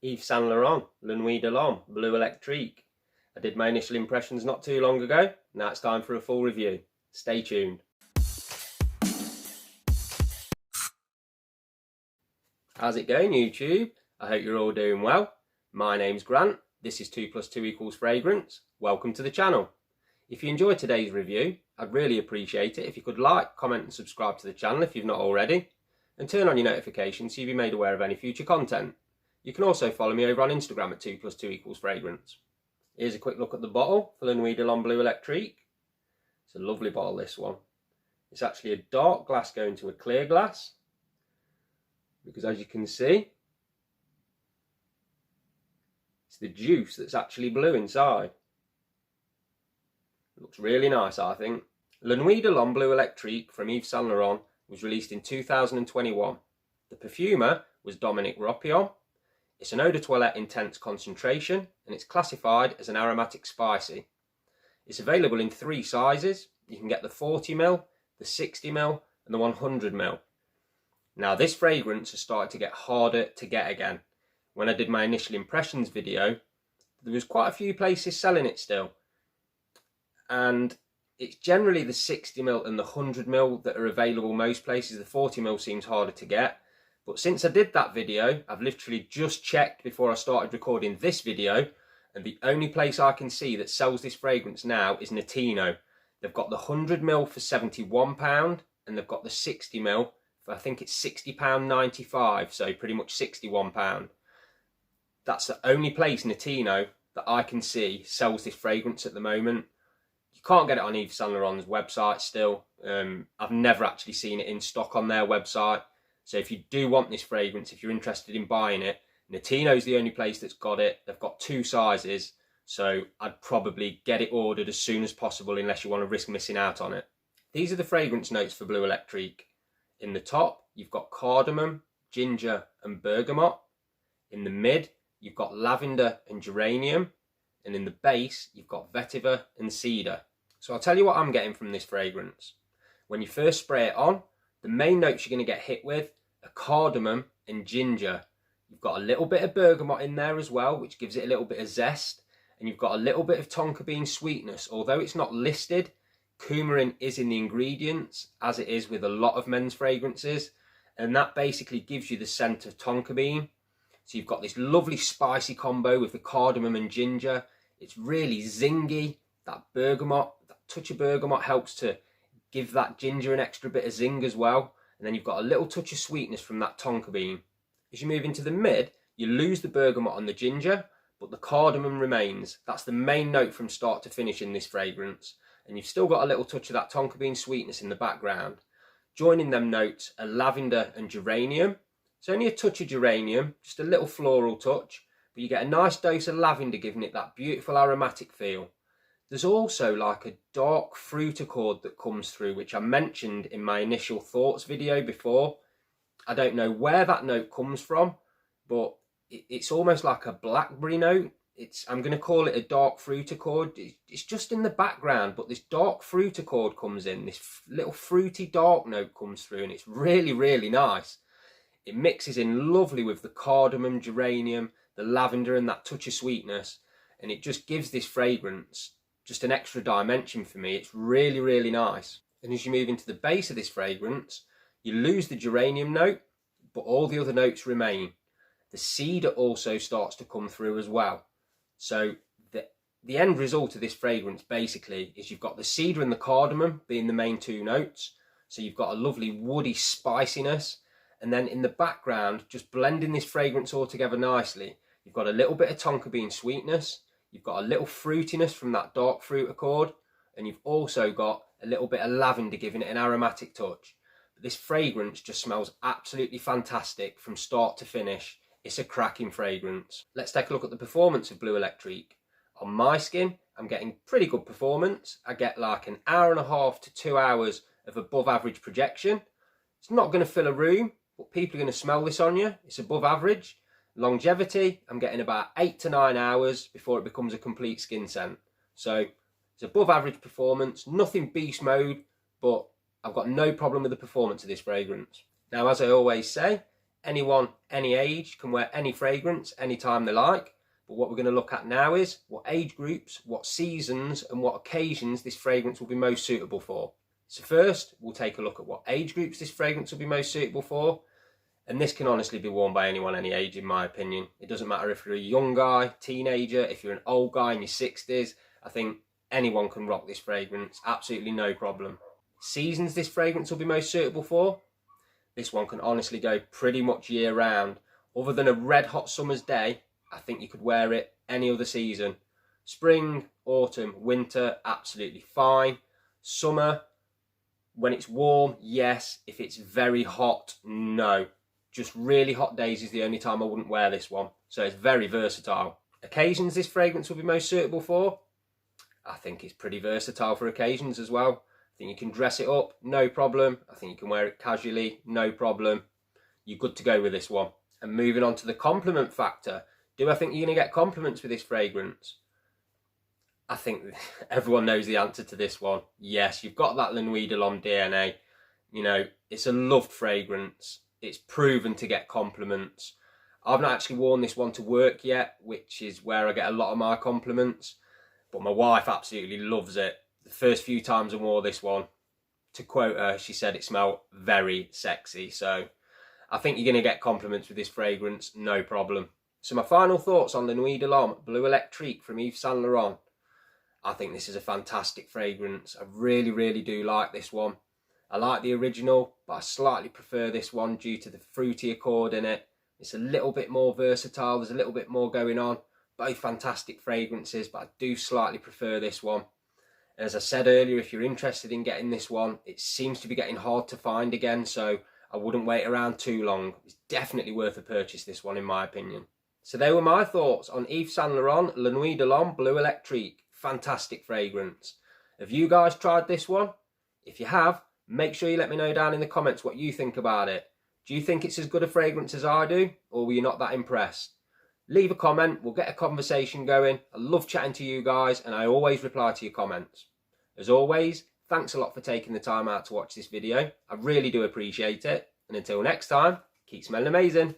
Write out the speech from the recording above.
Yves Saint Laurent, Nuit Bleu, Electrique. I did my initial impressions not too long ago. Now it's time for a full review. Stay tuned. How's it going, YouTube? I hope you're all doing well. My name's Grant. This is 2 + 2 = Fragrance. Welcome to the channel. If you enjoyed today's review, I'd really appreciate it if you could like, comment and subscribe to the channel if you've not already, and turn on your notifications so you'll be made aware of any future content. You can also follow me over on Instagram at 2 + 2 = Fragrance. Here's a quick look at the bottle for the Nuit Bleu Electrique. It's a lovely bottle, this one. It's actually a dark glass going to a clear glass, because as you can see, it's the juice that's actually blue inside. It looks really nice, I think. Nuit Bleu Electrique from Yves Saint Laurent was released in 2021. The perfumer was Dominique Ropion. It's an eau de toilette intense concentration and it's classified as an aromatic spicy. It's available in 3 sizes. You can get the 40ml, the 60ml and the 100ml. Now this fragrance has started to get harder to get again. When I did my initial impressions video, there was quite a few places selling it still. And it's generally the 60ml and the 100ml that are available most places. The 40ml seems harder to get. But since I did that video, I've literally just checked before I started recording this video, and the only place I can see that sells this fragrance now is Notino. They've got the 100ml for £71 and they've got the 60ml for, I think it's £60.95, so pretty much £61. That's the only place, Notino, that I can see sells this fragrance at the moment. You can't get it on Yves Saint Laurent's website still. I've never actually seen it in stock on their website. So if you do want this fragrance, if you're interested in buying it, Notino's the only place that's got it. They've got 2 sizes, so I'd probably get it ordered as soon as possible unless you want to risk missing out on it. These are the fragrance notes for Bleu Electrique. In the top, you've got cardamom, ginger and bergamot. In the mid, you've got lavender and geranium. And in the base, you've got vetiver and cedar. So I'll tell you what I'm getting from this fragrance. When you first spray it on, the main notes you're going to get hit with are cardamom and ginger. You've got a little bit of bergamot in there as well, which gives it a little bit of zest. And you've got a little bit of tonka bean sweetness. Although it's not listed, coumarin is in the ingredients, as it is with a lot of men's fragrances. And that basically gives you the scent of tonka bean. So you've got this lovely spicy combo with the cardamom and ginger. It's really zingy. That bergamot, that touch of bergamot helps to give that ginger an extra bit of zing as well. And then you've got a little touch of sweetness from that tonka bean. As you move into the mid, you lose the bergamot and the ginger, but the cardamom remains. That's the main note from start to finish in this fragrance. And you've still got a little touch of that tonka bean sweetness in the background. Joining them notes are lavender and geranium. It's only a touch of geranium, just a little floral touch, but you get a nice dose of lavender giving it that beautiful aromatic feel. There's also like a dark fruit accord that comes through, which I mentioned in my initial thoughts video before. I don't know where that note comes from, but it's almost like a blackberry note. I'm going to call it a dark fruit accord. It's just in the background, but this dark fruit accord comes in. This little fruity dark note comes through, and it's really, really nice. It mixes in lovely with the cardamom, geranium, the lavender, and that touch of sweetness, and it just gives this fragrance just an extra dimension for me. It's really, really nice. And as you move into the base of this fragrance, you lose the geranium note, but all the other notes remain. The cedar also starts to come through as well. So the end result of this fragrance basically is you've got the cedar and the cardamom being the main 2 notes. So you've got a lovely woody spiciness. And then in the background, just blending this fragrance all together nicely, you've got a little bit of tonka bean sweetness. You've got a little fruitiness from that dark fruit accord, and you've also got a little bit of lavender giving it an aromatic touch. But this fragrance just smells absolutely fantastic from start to finish. It's a cracking fragrance. Let's take a look at the performance of Bleu Electrique. On my skin, I'm getting pretty good performance. I get like an hour and a half to 2 hours of above average projection. It's not going to fill a room, but people are going to smell this on you. It's above average. Longevity, I'm getting about 8 to 9 hours before it becomes a complete skin scent. So it's above average performance, nothing beast mode, but I've got no problem with the performance of this fragrance. Now, as I always say, Anyone, any age can wear any fragrance anytime they like. But what we're going to look at now is what age groups, what seasons and what occasions this fragrance will be most suitable for. So first, we'll take a look at what age groups this fragrance will be most suitable for. And this can honestly be worn by anyone any age, in my opinion. It doesn't matter if you're a young guy, teenager, if you're an old guy in your 60s. I think anyone can rock this fragrance, absolutely no problem. Seasons this fragrance will be most suitable for. This one can honestly go pretty much year round. Other than a red hot summer's day, I think you could wear it any other season. Spring, autumn, winter, absolutely fine. Summer, when it's warm, yes. If it's very hot, no. Just really hot days is the only time I wouldn't wear this one. So it's very versatile. Occasions this fragrance will be most suitable for. I think it's pretty versatile for occasions as well. I think you can dress it up, no problem. I think you can wear it casually, no problem. You're good to go with this one. And moving on to the compliment factor. Do I think you're going to get compliments with this fragrance? I think everyone knows the answer to this one. Yes, you've got that Nuit DNA. You know, it's a loved fragrance. It's proven to get compliments. I've not actually worn this one to work yet, which is where I get a lot of my compliments. But my wife absolutely loves it. The first few times I wore this one, to quote her, she said it smelled very sexy. So I think you're going to get compliments with this fragrance, no problem. So my final thoughts on the Nuit Bleu Electrique from Yves Saint Laurent. I think this is a fantastic fragrance. I really, really do like this one. I like the original, but I slightly prefer this one due to the fruity accord in it. It's a little bit more versatile. There's a little bit more going on. Both fantastic fragrances, but I do slightly prefer this one. And as I said earlier, if you're interested in getting this one, it seems to be getting hard to find again, so I wouldn't wait around too long. It's definitely worth a purchase, this one, in my opinion. So they were my thoughts on Yves Saint Laurent Le Nuit Bleu Electrique. Fantastic fragrance. Have you guys tried this one? If you have, make sure you let me know down in the comments what you think about it. Do you think it's as good a fragrance as I do, or were you not that impressed? Leave a comment, we'll get a conversation going. I love chatting to you guys, and I always reply to your comments. As always, thanks a lot for taking the time out to watch this video. I really do appreciate it. And until next time, keep smelling amazing.